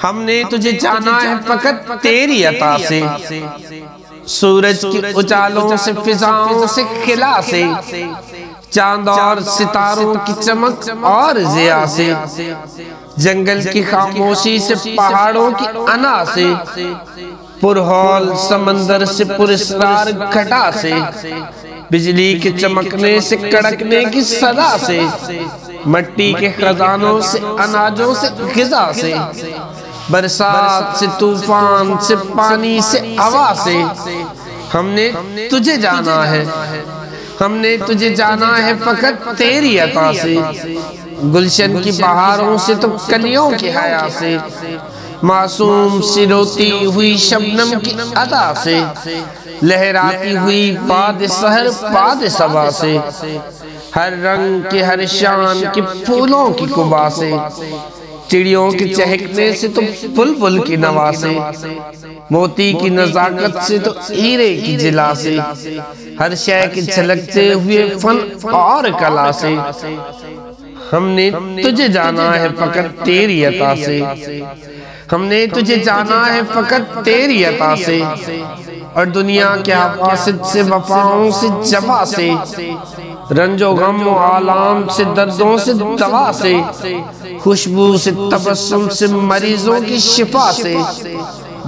ہم نے تجھے جانا ہے فقط تیری عطا سے، سورج کی اجالوں سے، فضاؤں سے، خلا سے، چاند اور ستاروں کی چمک اور ضیاء سے، جنگل کی خاموشی سے، پہاڑوں کی انا سے، پرہول سمندر سے، پراسرار گھٹا سے، بجلی کے چمکنے سے، کڑکنے کی صدا سے، مٹی کے خزانوں سے، اناجوں سے، غذا سے، برسات سے، طوفان سے، پانی سے، ہوا سے، ہم نے تجھے جانا ہے، ہم نے تجھے جانا ہے فقط تیری عطا سے، گلشن کی بہاروں سے تو کلیوں کی حیا سے، معصوم سی روتی ہوئی شبنم کی ادا سے، لہراتی ہوئی باد سحر باد صبا سے، ہر رنگ کے ہر شان کے پھولوں کی قبا سے، چڑیوں کے چہکنے سے تو بلبل کی نوا سے، موتی کی نزاکت سے تو ہیرے کی جلا سے، ہر شے کے جھلکتے ہوئے فن اور کلا سے، ہم نے تجھے جانا ہے فقط تیری عطا سے، ہم نے تجھے جانا ہے فقط تیری عطا سے، اور دنیا کے حواسد سے، وفاؤں سے، جفا سے، رنج و غم و آلام سے، دردوں سے، دوا سے، خوشبو سے، تبسم سے، مریضوں کی شفا سے،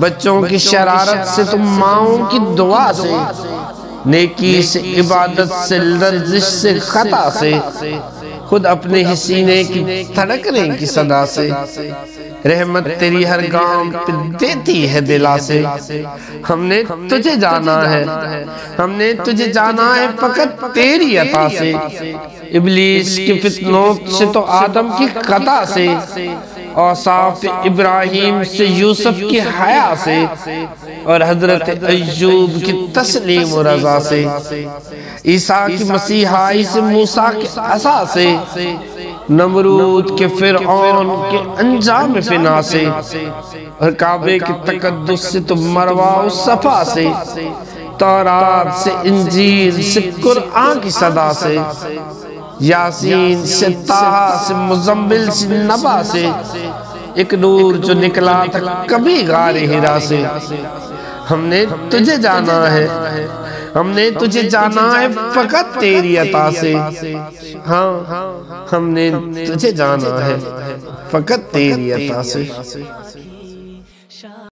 بچوں کی شرارت سے تو ماؤں کی دعا سے، نیکی سے، عبادت سے، لرزش سے، خطا سے، خود اپنے ہی سینے کی دھڑکنے کی صدا سے، رحمت تیری ہر گام پہ دیتی ہے دلا سے، ہم نے تجھے جانا ہے، ہم نے تجھے جانا ہے فقط تیری عطا سے، ابلیس کے فتنوں سے تو آدم کی خطا سے، اوصاف ابراہیم سے، یوسف کی حیا سے، اور حضرت ایوب کی تسلیم و رضا سے، عیسیٰ کی مسیحائی سے، موسیٰ کے عصا سے، نمرود کے، فرعون کے انجام فنا سے، اور کعبے کے تقدس سے تو مروہ و صفا سے، تورات سے، انجیل سے، قرآن کی صدا سے، یاسین سے، طٰہٰ سے، مزمل سے، نبا سے، ایک نور جو نکلا تھا کبھی غار ہرا سے، ہم نے تجھے جانا ہے، ہم نے تجھے جانا ہے فقط تیری عطا سے، ہاں ہم نے تجھے جانا ہے فقط تیری عطا سے۔